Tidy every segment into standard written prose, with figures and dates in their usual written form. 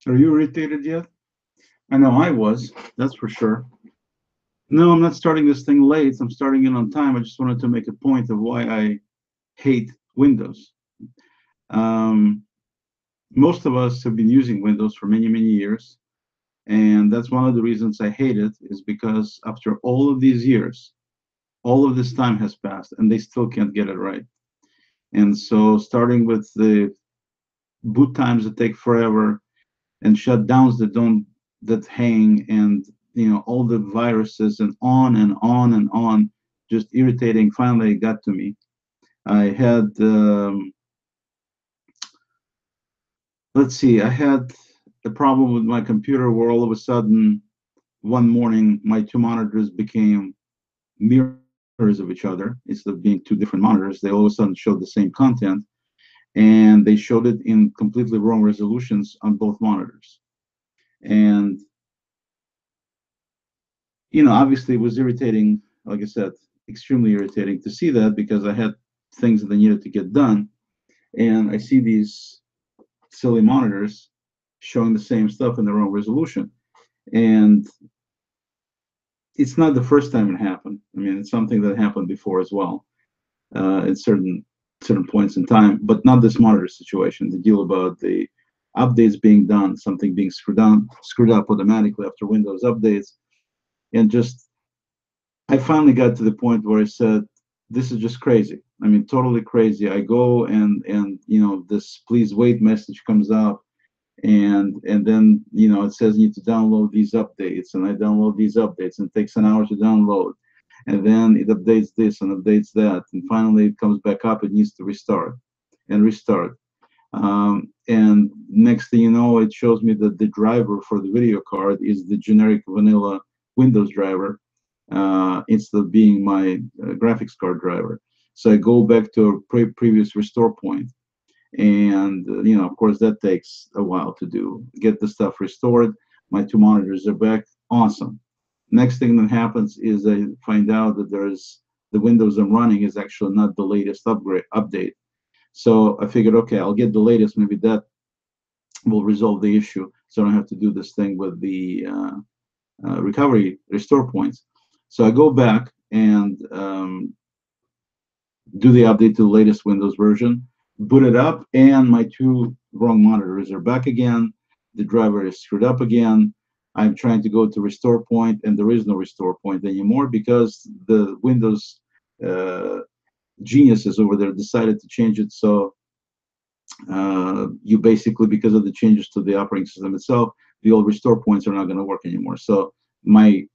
Are you irritated yet? I know I was, that's for sure. No, I'm not starting this thing late. I'm starting it on time. I just wanted to make a point of why I hate Windows. Um, Most of us have been using Windows for many, many years. And that's one of the reasons I hate it, is because after all of these years, all of this time has passed and they still can't get it right. And so, starting with the boot times that take forever and shutdowns that hang, and all the viruses and on and on and on, just irritating. Finally, it got to me. I had let's see, I had a problem with my computer where all of a sudden one morning my two monitors became mirrors of each other. Instead of being two different monitors, they all of a sudden showed the same content, and they showed it in completely wrong resolutions on both monitors. And obviously it was irritating, like I said, extremely irritating to see that, because I had things that I needed to get done, and I see these silly monitors showing the same stuff in the wrong resolution. And it's not the first time it happened. I mean, it's something that happened before as well, at certain points in time, but not this monitor situation. The deal about the updates being done, something being screwed up automatically after Windows updates, and just I finally got to the point where I said, "This is just crazy. I mean, totally crazy." I go and this "please wait" message comes up, and then it says you need to download these updates, and I download these updates, and it takes an hour to download, and then it updates this and updates that, and finally it comes back up. It needs to restart and restart. And next thing you know, it shows me that the driver for the video card is the generic vanilla Windows driver, instead of being my graphics card driver. So I go back to a previous restore point, and of course that takes a while to do. Get the stuff restored. My two monitors are back. Awesome. Next thing that happens is I find out that there's the Windows I'm running is actually not the latest update. So I figured, okay, I'll get the latest. Maybe that will resolve the issue, so I don't have to do this thing with the recovery restore points. So I go back and do the update to the latest Windows version, boot it up, and my two wrong monitors are back again. The driver is screwed up again. I'm trying to go to restore point, and there is no restore point anymore, because the Windows uh, geniuses over there decided to change it so you basically, because of the changes to the operating system itself, the old restore points are not going to work anymore. So my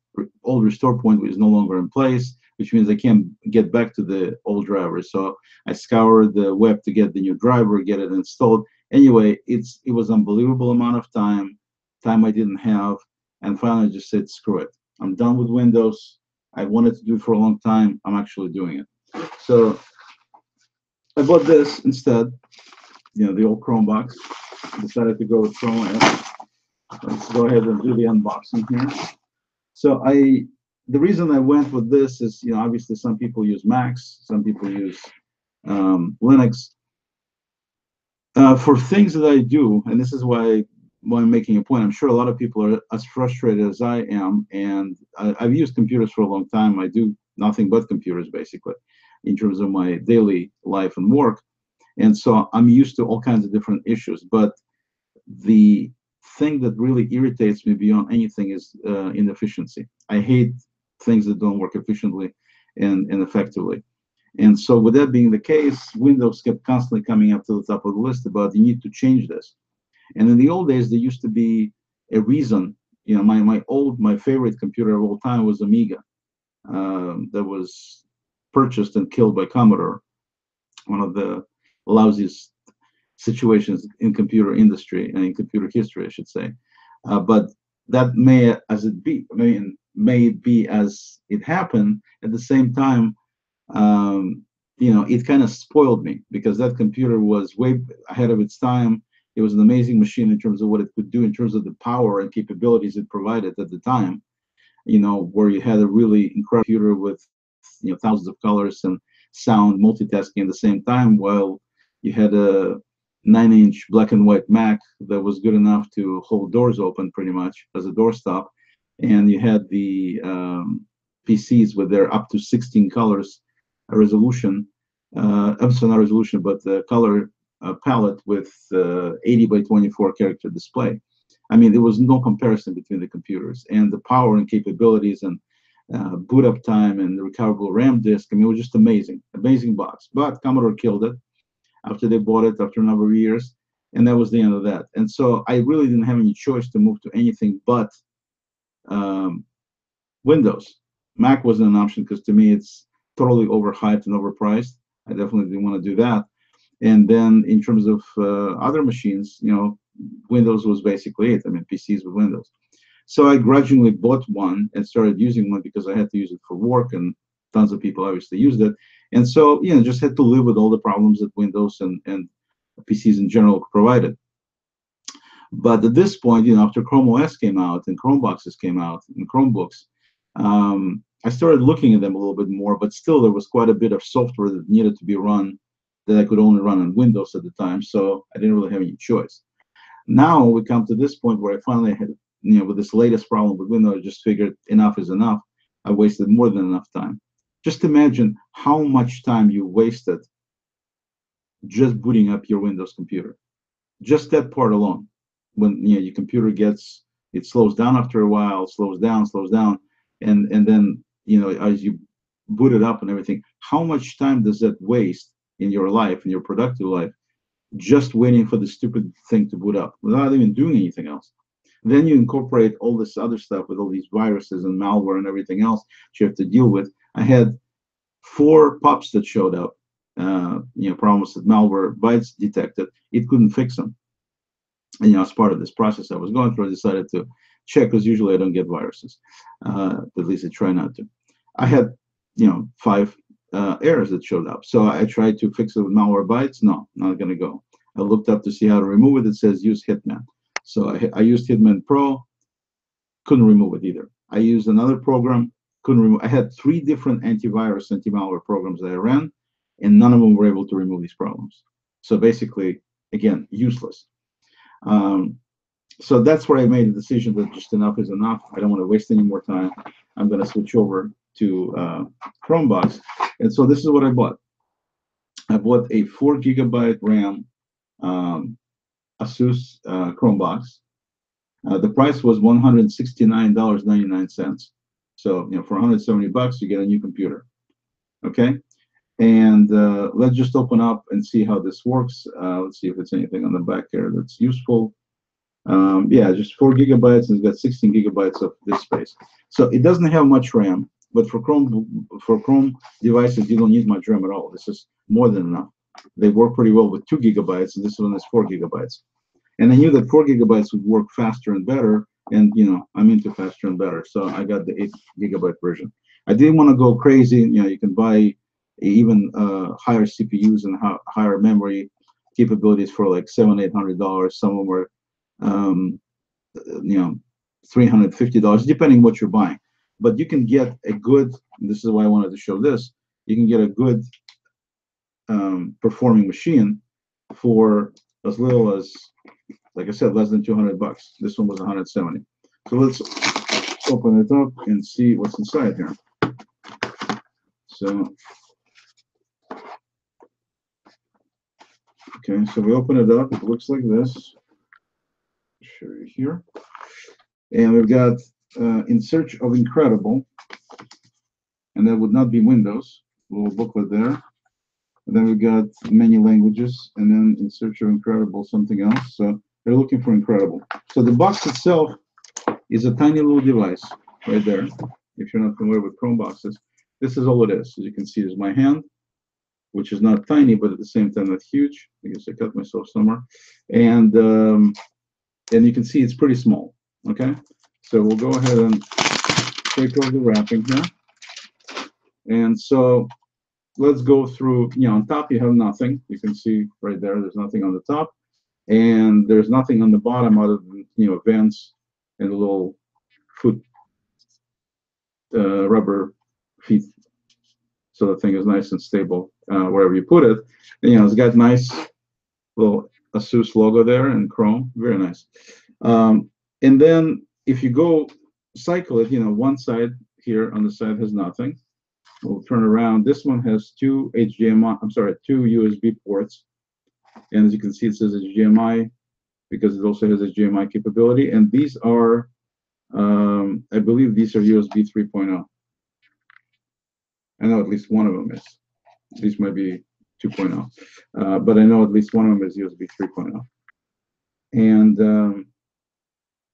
old restore point is no longer in place, which means I can't get back to the old driver. So I scoured the web to get the new driver, get it installed. Anyway, it was unbelievable amount of time I didn't have, and finally I just said, screw it. I'm done with Windows. I wanted to do it for a long time. I'm actually doing it. So I bought this instead, the old Chromebox. Decided to go with Chrome OS. Let's go ahead and do the unboxing here. So the reason I went with this is, obviously some people use Macs, some people use Linux. For things that I do, and this is why I'm making a point. I'm sure a lot of people are as frustrated as I am, and I've used computers for a long time. I do nothing but computers basically, in terms of my daily life and work, and so I'm used to all kinds of different issues. But the thing that really irritates me beyond anything is inefficiency. I hate things that don't work efficiently and effectively. And so, with that being the case, Windows kept constantly coming up to the top of the list about you need to change this. And in the old days, there used to be a reason. My favorite computer of all time was Amiga, that was purchased and killed by Commodore, one of the lousiest situations in computer industry and in computer history, I should say. But that may be as it happened. At the same time, it kind of spoiled me, because that computer was way ahead of its time. It was an amazing machine in terms of what it could do, in terms of the power and capabilities it provided at the time. Where you had a really incredible computer with thousands of colors and sound multitasking at the same time, while you had a 9-inch black and white Mac that was good enough to hold doors open pretty much as a doorstop. And you had the PCs with their up to 16 colors resolution. I'm sorry, not resolution, but the color palette with 80 by 24 character display. I mean, there was no comparison between the computers, and the power and capabilities and boot up time and the recoverable RAM disk. I mean, it was just amazing, amazing box. But Commodore killed it after they bought it after a number of years, and that was the end of that. And so I really didn't have any choice to move to anything but Windows. Mac wasn't an option because to me it's totally overhyped and overpriced. I definitely didn't want to do that. And then in terms of other machines, you know, Windows was basically it. I mean, PCs with Windows. So I grudgingly bought one and started using one because I had to use it for work, and tons of people obviously used it. And so, you know, just had to live with all the problems that Windows and PCs in general provided. But at this point, you know, after Chrome OS came out and Chromeboxes came out and Chromebooks, I started looking at them a little bit more, but still there was quite a bit of software that needed to be run that I could only run on Windows at the time, so I didn't really have any choice. Now we come to this point where I finally had, you know, with this latest problem with Windows, I just figured enough is enough. I wasted more than enough time. Just imagine how much time you wasted just booting up your Windows computer. Just that part alone. When, you know, your computer gets, it slows down after a while, slows down, and then, you know, as you boot it up and everything, how much time does that waste in your life, in your productive life, just waiting for the stupid thing to boot up without even doing anything else? Then you incorporate all this other stuff with all these viruses and malware and everything else that you have to deal with. I had 4 pups that showed up, you know, problems that malware bytes detected. It couldn't fix them. And, you know, as part of this process I was going through, I decided to check, because usually I don't get viruses. At least I try not to. I had, you know, 5 errors that showed up. So I tried to fix it with malware bytes. No, not going to go. I looked up to see how to remove it. It says use Hitman. So I used Hitman Pro, couldn't remove it either. I used another program, couldn't remove. I had 3 different antivirus, anti-malware programs that I ran, and none of them were able to remove these problems. So basically, again, useless. So that's where I made the decision that just enough is enough. I don't want to waste any more time. I'm going to switch over to Chromebox. And so this is what I bought. I bought a 4 GB RAM ASUS Chromebox. The price was $169.99. So, you know, for 170 bucks, you get a new computer. Okay. And let's just open up and see how this works. Let's see if it's anything on the back here that's useful. Yeah, just 4 GB, and it's got 16 GB of disk space. So it doesn't have much RAM, but for Chrome devices, you don't need much RAM at all. This is more than enough. They work pretty well with 2 GB, and this one is 4 GB. And I knew that 4 GB would work faster and better, and, you know, I'm into faster and better, so I got the 8 GB version. I didn't want to go crazy. You know, you can buy even higher CPUs and higher memory capabilities for like $700–800. Some of them were you know, $350, depending what you're buying. But you can get a good, and this is why I wanted to show this, you can get a good performing machine for as little as, like I said, less than 200 bucks. This one was 170. So let's open it up and see what's inside here. So, okay, so we open it up. It looks like this. Show you here. And we've got In Search of Incredible, and that would not be Windows. A little booklet there. And then we've got many languages, and then In Search of Incredible, something else. So they're looking for Incredible. So the box itself is a tiny little device right there. If you're not familiar with Chromeboxes, this is all it is. As you can see, there's my hand, which is not tiny, but at the same time not huge. I guess I cut myself somewhere. And you can see it's pretty small. Okay, so we'll go ahead and take off the wrapping here. And so let's go through. You know, on top you have nothing. You can see right there. There's nothing on the top, and there's nothing on the bottom other than, you know, vents and a little foot rubber feet, so the thing is nice and stable wherever you put it. And, you know, it's got nice little ASUS logo there in Chrome. Very nice. And then if you go cycle it, one side here on the side has nothing. We'll turn around. This one has two HDMI, I'm sorry, two USB ports. And as you can see, it says HDMI because it also has HDMI capability. And these are, I believe these are USB 3.0. I know at least one of them is. These might be 2.0. But I know at least one of them is USB 3.0. And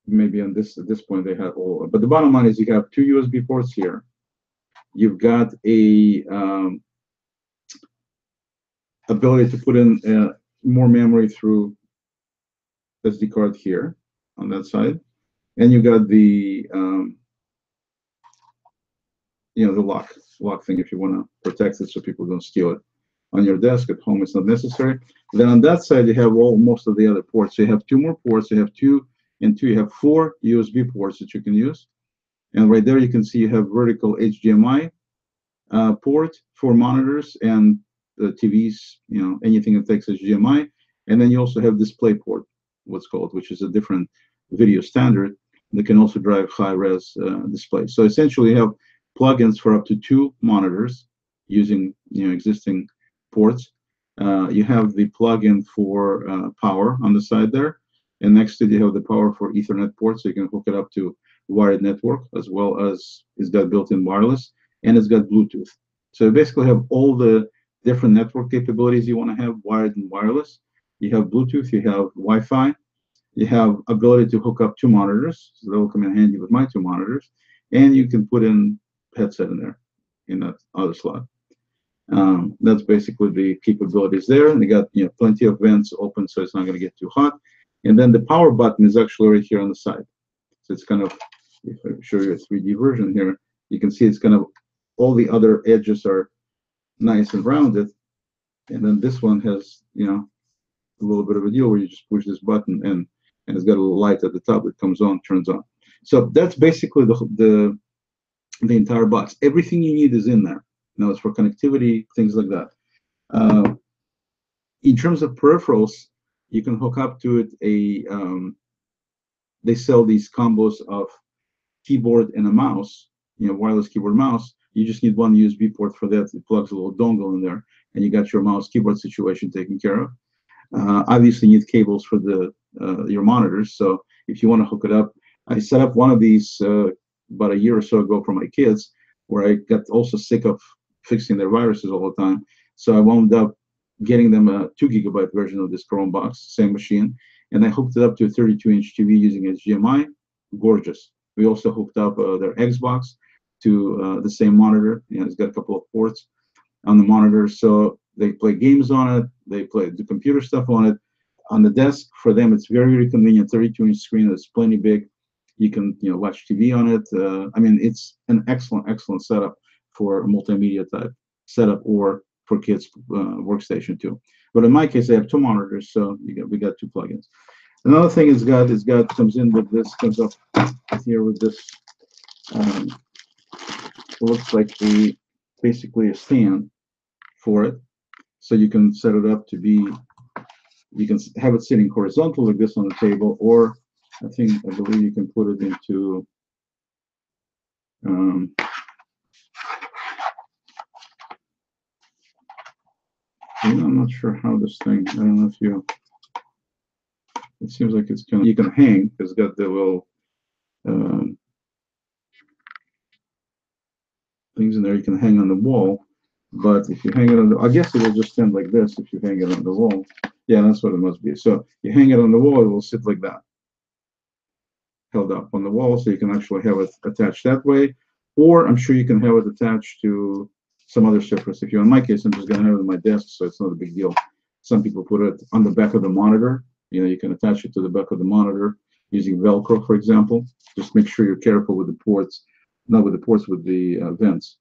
maybe at this point they have all. But the bottom line is you have two USB ports here. You've got a ability to put in more memory through SD card here on that side, and you got the the lock thing if you want to protect it so people don't steal it on your desk. At home it's not necessary. Then on that side you have most of the other ports. So you have two more ports. You have two and two. You have four USB ports that you can use, and right there you can see you have vertical HDMI port for monitors and the TVs, anything that takes HDMI. And then you also have display port, what's called, which is a different video standard that can also drive high-res display. So essentially you have plugins for up to two monitors using existing ports. You have the plugin for power on the side there, and next to it you have the power for Ethernet port, so you can hook it up to wired network, as well as it's got built-in wireless, and it's got Bluetooth. So you basically have all the different network capabilities you want to have, wired and wireless. You have Bluetooth, you have Wi-Fi, you have ability to hook up two monitors, so that will come in handy with my two monitors, and you can put in headset in there, in that other slot. That's basically the capabilities there, and they got plenty of vents open, so it's not going to get too hot. And then the power button is actually right here on the side. So it's kind of, if I show you a 3D version here, you can see it's kind of, all the other edges are nice and rounded, and then this one has a little bit of a deal where you just push this button and it's got a little light at the top that comes on, turns on. So that's basically the entire box. Everything you need is in there. It's for connectivity, things like that. In terms of peripherals, you can hook up to it they sell these combos of keyboard and a mouse, wireless keyboard mouse. You just need one USB port for that. It plugs a little dongle in there, and you got your mouse keyboard situation taken care of. Obviously, you need cables for your monitors. So if you want to hook it up, I set up one of these about a year or so ago for my kids, where I got also sick of fixing their viruses all the time. So I wound up getting them a 2 GB version of this Chromebox, same machine, and I hooked it up to a 32-inch TV using HDMI. Gorgeous. We also hooked up their Xbox to the same monitor. It's got a couple of ports on the monitor, so they play games on it. They play the computer stuff on it. On the desk, for them, it's very, very convenient. 32-inch screen is plenty big. You can watch TV on it. I mean, it's an excellent setup for a multimedia type setup, or for kids' workstation too. But in my case, I have two monitors, so we got two plugins. Another thing comes in with this, comes up here with this. Looks like basically a stand for it, so you can set it up to be. You can have it sitting horizontal like this on the table, or I believe you can put it into. I'm not sure how this thing. I don't know if you. It seems like it's you can hang. It's got the little things in there. You can hang on the wall, but if you hang it on I guess it will just stand like this if you hang it on the wall. Yeah, that's what it must be. So you hang it on the wall, it will sit like that, held up on the wall, so you can actually have it attached that way. Or I'm sure you can have it attached to some other surface. In my case, I'm just going to have it on my desk, so it's not a big deal. Some people put it on the back of the monitor. You can attach it to the back of the monitor using Velcro, for example. Just make sure you're careful with the ports, not with the ports, with the vents,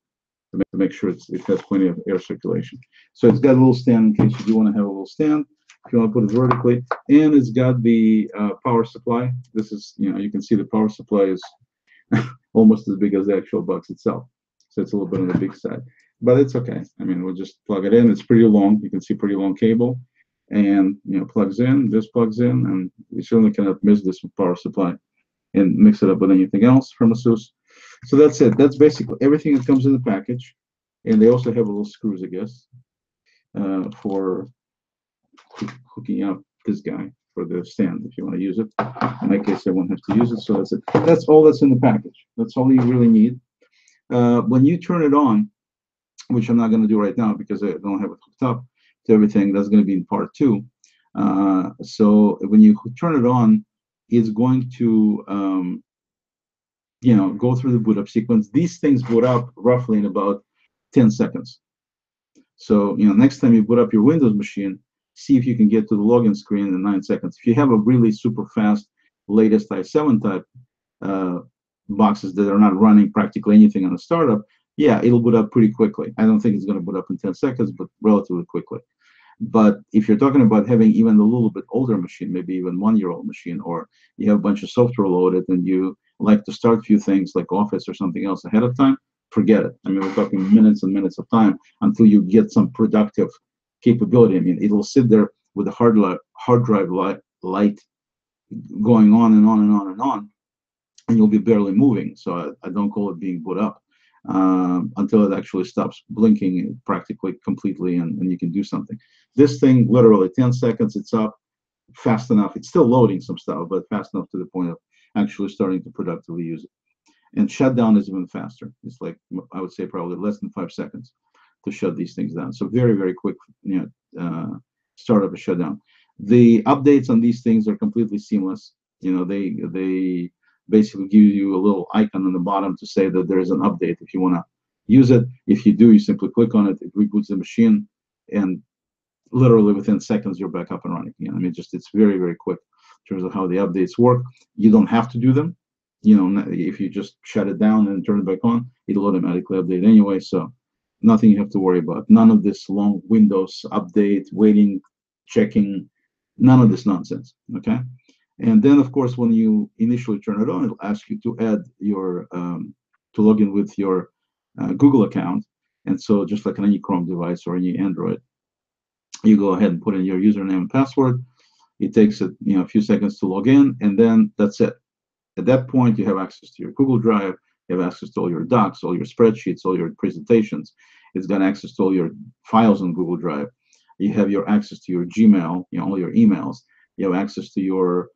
to make sure it has plenty of air circulation. So it's got a little stand in case you do want to have a little stand, if you want to put it vertically. And it's got the power supply. This is, you can see the power supply is almost as big as the actual box itself. So it's a little bit on the big side. But it's okay. I mean, we'll just plug it in. It's pretty long. You can see pretty long cable. and plugs in. This plugs in, and you certainly cannot miss this power supply and mix it up with anything else from ASUS. So that's it. That's basically everything that comes in the package. And they also have little screws, I guess, for hooking up this guy for the stand if you want to use it. In my case, I won't have to use it, so that's it. That's all that's in the package. That's all you really need. When you turn it on, which I'm not going to do right now because I don't have it hooked up to everything, that's going to be in part 2. So when you turn it on, it's going to go through the boot up sequence. These things boot up roughly in about 10 seconds. So next time you boot up your Windows machine, see if you can get to the login screen in 9 seconds. If you have a really super fast latest i7 type boxes that are not running practically anything on the startup, yeah, it'll boot up pretty quickly. I don't think it's going to boot up in 10 seconds, but relatively quickly. But if you're talking about having even a little bit older machine, maybe even 1-year-old machine, or you have a bunch of software loaded and you like to start a few things like Office or something else ahead of time, forget it. I mean, we're talking minutes and minutes of time until you get some productive capability. I mean, it'll sit there with the hard drive light going on and on and on and on, and you'll be barely moving. So I don't call it being boot up until it actually stops blinking practically completely, and you can do something. This thing, literally 10 seconds, it's up fast enough. It's still loading some stuff, but fast enough to the point of actually starting to productively use it. And shutdown is even faster. It's like, I would say probably less than 5 seconds to shut these things down. So very, very quick startup and shutdown. The updates on these things are completely seamless. They basically give you a little icon on the bottom to say that there is an update if you want to use it. If you do, you simply click on it, it reboots the machine, and literally within seconds you're back up and running. I mean, it's very, very quick in terms of how the updates work. You don't have to do them. If you just shut it down and turn it back on, it'll automatically update anyway. So nothing you have to worry about. None of this long Windows update, waiting, checking, none of this nonsense. Okay. And then, of course, when you initially turn it on, it'll ask you to add your to log in with your Google account. And so, just like on any Chrome device or any Android, you go ahead and put in your username and password. It takes a few seconds to log in, and then that's it. At that point, you have access to your Google Drive. You have access to all your docs, all your spreadsheets, all your presentations. It's got access to all your files on Google Drive. You have your access to your Gmail, all your emails. You have access to your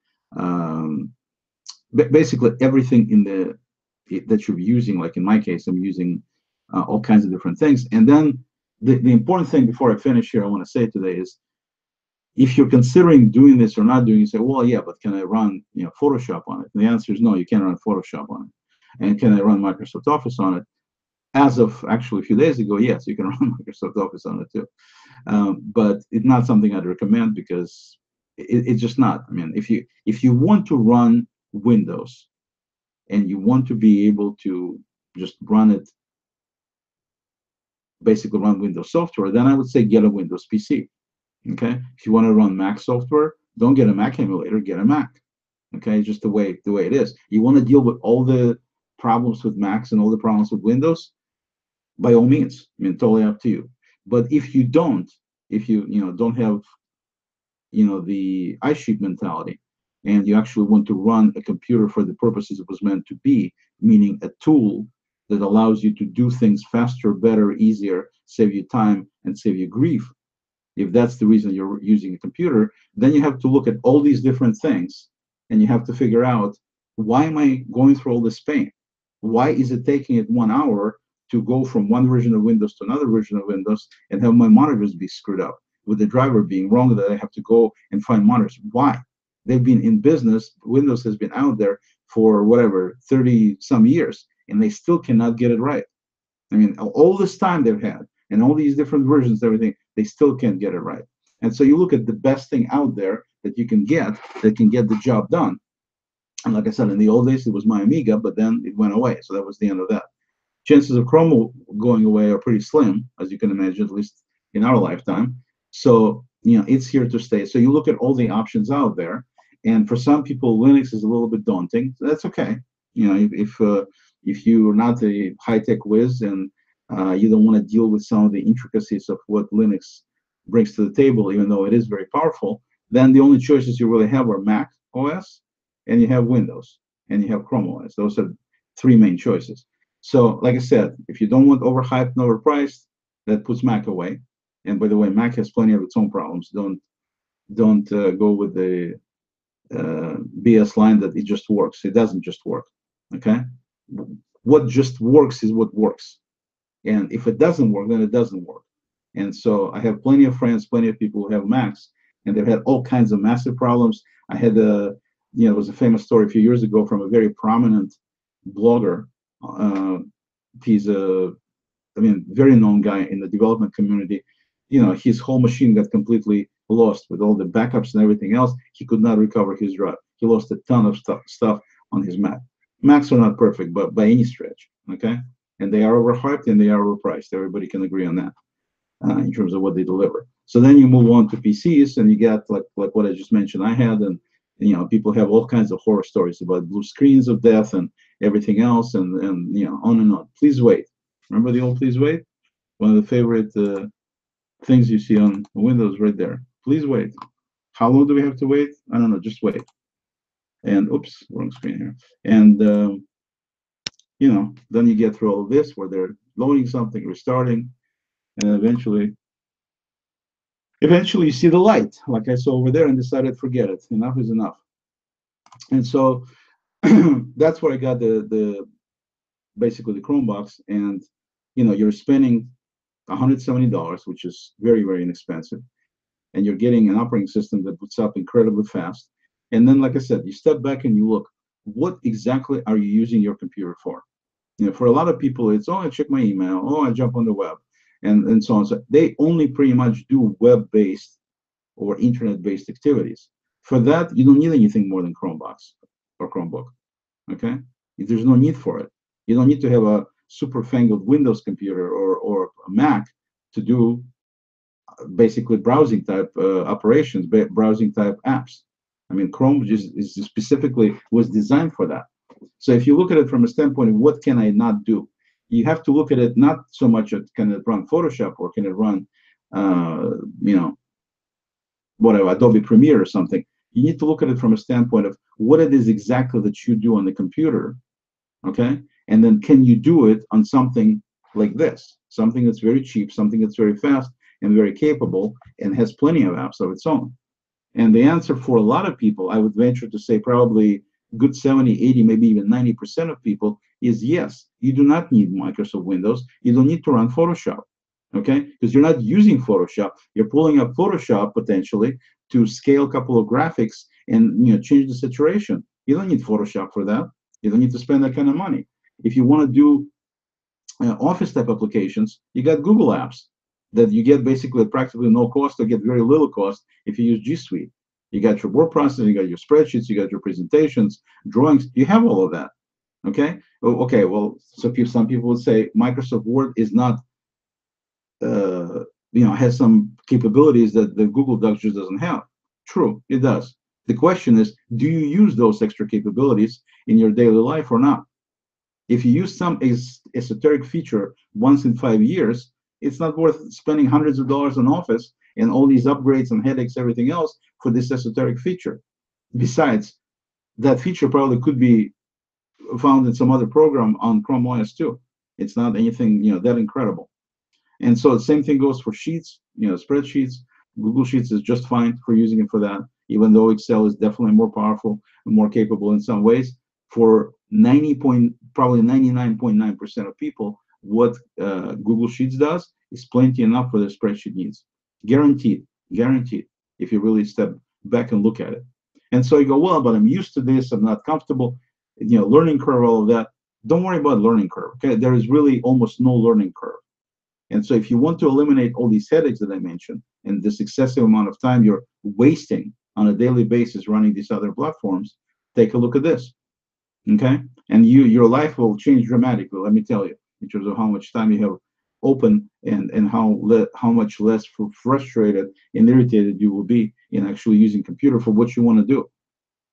basically everything that you're using. Like in my case, I'm using all kinds of different things. And then the important thing before I finish here, I want to say today is, if you're considering doing this or not doing it, you say, well, yeah, but can I run Photoshop on it? And the answer is no, you can't run Photoshop on it. And can I run Microsoft Office on it? As of actually a few days ago, yes, you can run Microsoft Office on it too. But it's not something I'd recommend because it's just not. I mean, if you want to run Windows and you want to be able to just run it, basically run Windows software, then I would say get a Windows PC. Okay, if you want to run Mac software, don't get a Mac emulator, get a Mac. Okay, just the way it is. You want to deal with all the problems with Macs and all the problems with Windows, by all means. I mean, totally up to you. But if you don't have the iSheep mentality, and you actually want to run a computer for the purposes it was meant to be, meaning a tool that allows you to do things faster, better, easier, save you time, and save you grief, if that's the reason you're using a computer, then you have to look at all these different things, and you have to figure out, why am I going through all this pain? Why is it taking it 1 hour to go from one version of Windows to another version of Windows and have my monitors be screwed up with the driver being wrong, that I have to go and find monitors? Why? They've been in business. Windows has been out there for whatever, 30 some years, and they still cannot get it right. I mean, all this time they've had, and all these different versions, everything, they still can't get it right. And so you look at the best thing out there that you can get that can get the job done. And like I said, in the old days, it was my Amiga, but then it went away. So that was the end of that. Chances of Chrome going away are pretty slim, as you can imagine, at least in our lifetime. So, it's here to stay. So you look at all the options out there. And for some people, Linux is a little bit daunting. So that's okay. If you're not a high-tech whiz and you don't want to deal with some of the intricacies of what Linux brings to the table, even though it is very powerful, then the only choices you really have are Mac OS, and you have Windows, and you have Chrome OS. Those are three main choices. So, like I said, if you don't want overhyped and overpriced, that puts Mac away. And by the way, Mac has plenty of its own problems. Don't go with the BS line that it just works. It doesn't just work. Okay, what just works is what works, and if it doesn't work, then it doesn't work. And so I have plenty of friends, plenty of people who have Macs, and they've had all kinds of massive problems. I had it was a famous story a few years ago from a very prominent blogger. Uh, he's a, very known guy in the development community. His whole machine got completely lost with all the backups and everything else. He could not recover his drive. He lost a ton of stuff on his Mac. Macs are not perfect, but by any stretch, okay? And they are overhyped and they are overpriced. Everybody can agree on that in terms of what they deliver. So then you move on to PCs, and you get like what I just mentioned. I had, and people have all kinds of horror stories about blue screens of death and everything else, and on and on. Please wait. Remember the old please wait? One of the favorite things you see on Windows right there. Please wait. How long do we have to wait? I don't know. Just wait. And oops, wrong screen here. And then you get through all of this where they're loading something, restarting, and eventually you see the light, like I saw over there, and decided forget it. Enough is enough. And so that's where I got the basically the Chromebox, and you're spending $170, which is very, very inexpensive, and you're getting an operating system that boots up incredibly fast. And then, like I said, you step back and you look, what exactly are you using your computer for? For a lot of people, it's, I check my email, I jump on the web, and so on. So they only pretty much do web-based or internet-based activities. For that, you don't need anything more than Chromebox or Chromebook, okay? There's no need for it. You don't need to have a super fangled Windows computer or a Mac to do basically browsing type operations, browsing type apps. Chrome is specifically was designed for that. So if you look at it from a standpoint of what can I not do, you have to look at it not so much at can it run Photoshop or can it run, whatever, Adobe Premiere or something. You need to look at it from a standpoint of what it is exactly that you do on the computer, okay? And then can you do it on something like this, something that's very cheap, something that's very fast and very capable and has plenty of apps of its own? And the answer for a lot of people, I would venture to say probably good 70, 80, maybe even 90% of people is yes, you do not need Microsoft Windows. You don't need to run Photoshop, okay? Because you're not using Photoshop. You're pulling up Photoshop potentially to scale a couple of graphics and change the saturation. You don't need Photoshop for that. You don't need to spend that kind of money. If you want to do Office type applications, you got Google Apps that you get basically at practically no cost or get very little cost if you use G Suite. You got your word processing, you got your spreadsheets, you got your presentations, drawings, you have all of that. Okay? Okay, well, so some people would say Microsoft Word is not, has some capabilities that the Google Docs just doesn't have. True, it does. The question is, do you use those extra capabilities in your daily life or not? If you use some esoteric feature once in 5 years, it's not worth spending hundreds of dollars on Office and all these upgrades and headaches, everything else for this esoteric feature. Besides, that feature probably could be found in some other program on Chrome OS too. It's not anything that incredible. And so the same thing goes for Sheets, spreadsheets. Google Sheets is just fine for using it for that, even though Excel is definitely more powerful and more capable in some ways. For probably 99.9% of people, what Google Sheets does is plenty enough for their spreadsheet needs. Guaranteed, if you really step back and look at it. And so you go, well, but I'm used to this, I'm not comfortable, learning curve, all of that. Don't worry about learning curve, okay? There is really almost no learning curve. And so if you want to eliminate all these headaches that I mentioned and this excessive amount of time you're wasting on a daily basis running these other platforms, take a look at this, okay? And your life will change dramatically, let me tell you, in terms of how much time you have open and how much less frustrated and irritated you will be in actually using computer for what you want to do.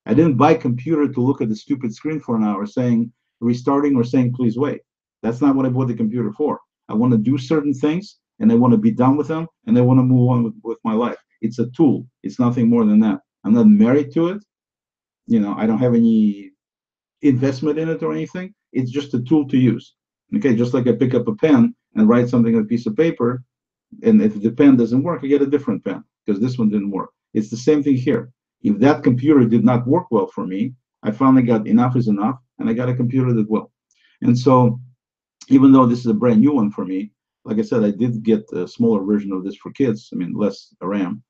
I didn't buy computer to look at the stupid screen for an hour saying restarting or saying please wait. That's not what I bought the computer for. I want to do certain things and I want to be done with them, and I want to move on with my life. It's a tool. It's nothing more than that. I'm not married to it. I don't have any investment in it or anything. It's just a tool to use. Okay, just like I pick up a pen and write something on a piece of paper, and if the pen doesn't work, I get a different pen because this one didn't work. It's the same thing here. If that computer did not work well for me, I finally got enough is enough, and I got a computer that will. And so, even though this is a brand new one for me, like I said, I did get a smaller version of this for kids. I mean, less RAM,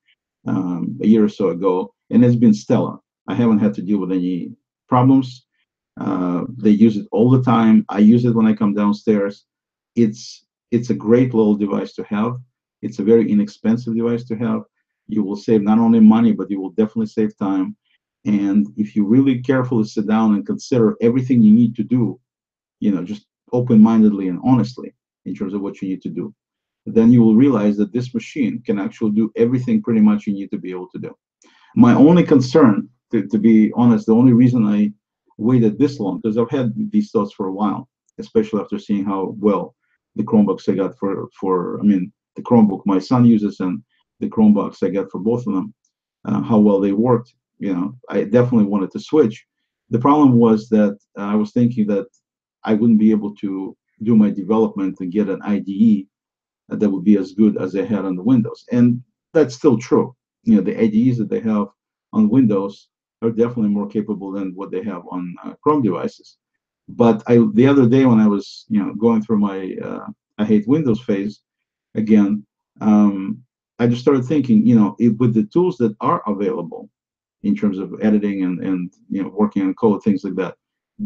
a year or so ago, and it's been stellar. I haven't had to deal with any problems. They use it all the time. I use it when I come downstairs. It's a great little device to have. It's a very inexpensive device to have. You will save not only money, but you will definitely save time. And if you really carefully sit down and consider everything you need to do, just open-mindedly and honestly in terms of what you need to do, then you will realize that this machine can actually do everything pretty much you need to be able to do. My only concern, to be honest, the only reason I waited this long, because I've had these thoughts for a while, especially after seeing how well the Chromebooks I got the Chromebook my son uses and the Chromebox I got for both of them, how well they worked. I definitely wanted to switch. The problem was that I was thinking that I wouldn't be able to do my development and get an IDE that would be as good as they had on the Windows. And that's still true. The IDEs that they have on Windows are definitely more capable than what they have on Chrome devices. But the other day when I was, going through my I hate Windows phase again, I just started thinking, with the tools that are available in terms of editing and working on code, things like that,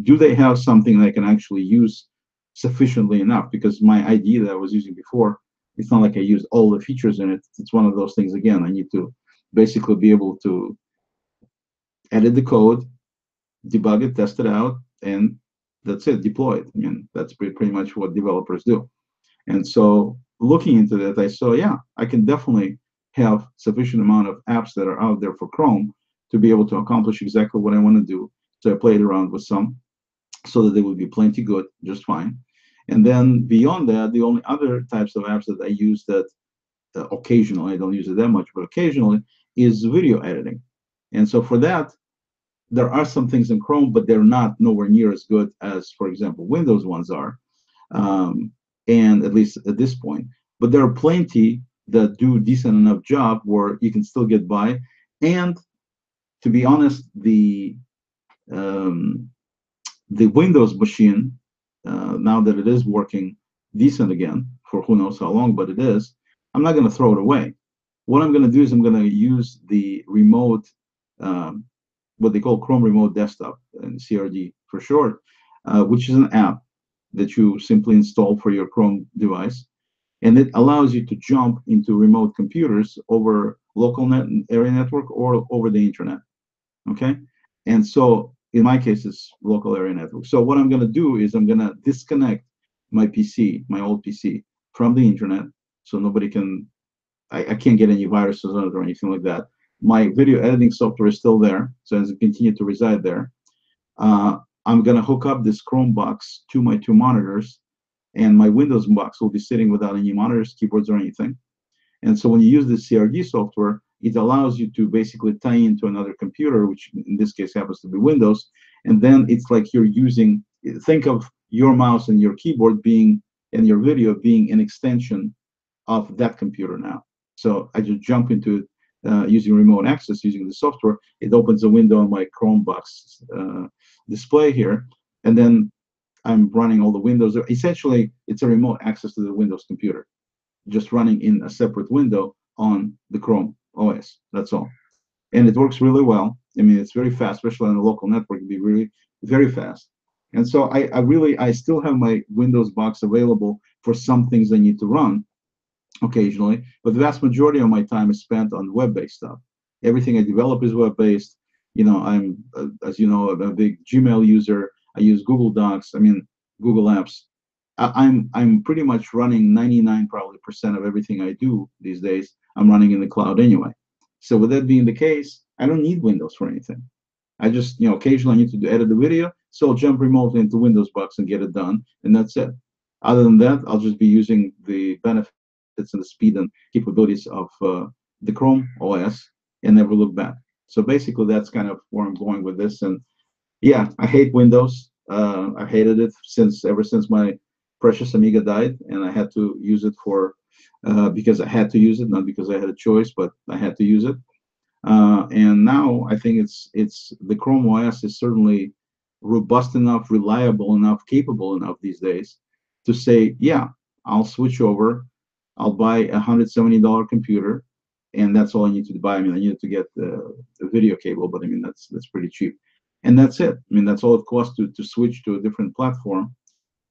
do they have something that I can actually use sufficiently enough? Because my IDE that I was using before, it's not like I use all the features in it. It's one of those things, again, I need to basically be able to edit the code, debug it, test it out, and that's it, deploy it. I mean, that's pretty much what developers do. And so looking into that, I saw, yeah, I can definitely have sufficient amount of apps that are out there for Chrome to be able to accomplish exactly what I want to do. So I played around with some so that they would be plenty good, just fine. And then beyond that, the only other types of apps that I use that occasionally, I don't use it that much, but occasionally, is video editing. And so for that, there are some things in Chrome, but they're not nowhere near as good as, for example, Windows ones are, and at least at this point. But there are plenty that do a decent enough job where you can still get by. And to be honest, the Windows machine, now that it is working decent again for who knows how long, but it is, I'm not going to throw it away. What I'm going to do is I'm going to use the remote, what they call Chrome Remote Desktop, and CRD for short, which is an app that you simply install for your Chrome device. And it allows you to jump into remote computers over local area network or over the internet. Okay? And so in my case, it's local area network. So what I'm going to do is I'm going to disconnect my PC, my old PC, from the internet, so nobody can, I can't get any viruses on it or anything like that. My video editing software is still there, so as it continues to reside there. I'm going to hook up this Chromebox to my two monitors, and my Windows box will be sitting without any monitors, keyboards, or anything. And so when you use the CRD software, it allows you to basically tie into another computer, which in this case happens to be Windows. And then it's like you're using, think of your mouse and your keyboard being, and your video being an extension of that computer now. So I just jump into it using remote access, using the software. It opens a window on my Chromebox display here. And then I'm running all the windows. Essentially, it's a remote access to the Windows computer, just running in a separate window on the Chrome OS. That's all. And it works really well. I mean, it's very fast, especially on a local network. It'd be really very fast. And so I still have my Windows box available for some things I need to run occasionally, but the vast majority of my time is spent on web-based stuff. Everything I develop is web-based. I'm, as you know, I'm a big Gmail user. I use Google Docs. I mean, Google Apps. I'm pretty much running 99% of everything I do these days. I'm running in the cloud anyway. So with that being the case, I don't need Windows for anything. I just, occasionally I need to edit the video, so I'll jump remotely into Windows box and get it done, and that's it. Other than that, I'll just be using the benefits benefits and the speed and capabilities of the Chrome OS and never look back. So basically, that's kind of where I'm going with this. And yeah, I hate Windows. I hated it ever since my precious Amiga died, and I had to use it for because I had to use it, not because I had a choice, but I had to use it. And now I think it's the Chrome OS is certainly robust enough, reliable enough, capable enough these days to say, yeah, I'll switch over. I'll buy $170 computer, and that's all I need to buy. I mean, I needed to get the video cable, but I mean that's pretty cheap, and that's it. I mean, that's all it costs to switch to a different platform,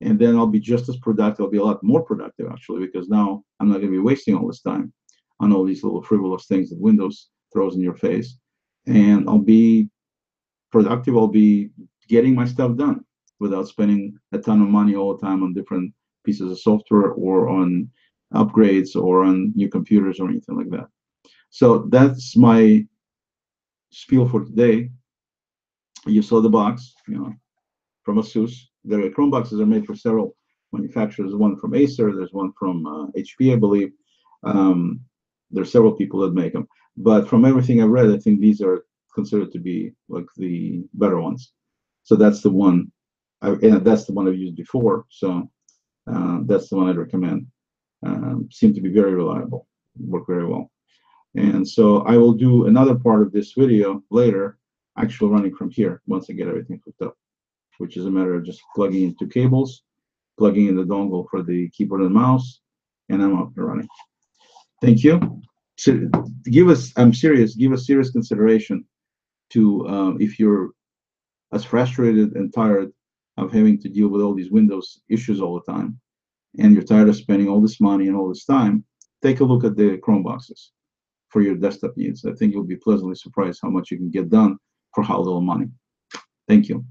and then I'll be just as productive. I'll be a lot more productive actually, because now I'm not going to be wasting all this time on all these little frivolous things that Windows throws in your face, and I'll be productive. I'll be getting my stuff done without spending a ton of money all the time on different pieces of software or on upgrades or on new computers or anything like that. So that's my spiel for today. You saw the box, from ASUS. The Chromeboxes are made for several manufacturers. One from Acer, there's one from HP, I believe. Um, there's several people that make them. But from everything I've read, I think these are considered to be like the better ones. So that's the one, and that's the one I've used before. So that's the one I'd recommend. Seem to be very reliable, work very well. And so I will do another part of this video later, actually running from here once I get everything hooked up, which is a matter of just plugging in two cables, plugging in the dongle for the keyboard and mouse, and I'm up and running. Thank you. So I'm serious, give a serious consideration to if you're as frustrated and tired of having to deal with all these Windows issues all the time, and you're tired of spending all this money and all this time, take a look at the Chromeboxes for your desktop needs. I think you'll be pleasantly surprised how much you can get done for how little money. Thank you.